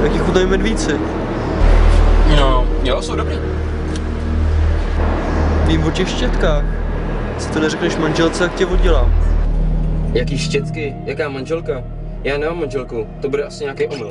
Jaký chutnají medvíci? No, jo, jsou dobrý. Vím o těch štětkách. Si to neřekneš manželce, jak tě oddělám. Jaký štětky? Jaká manželka? Já nemám manželku, to bude asi nějaký omyl.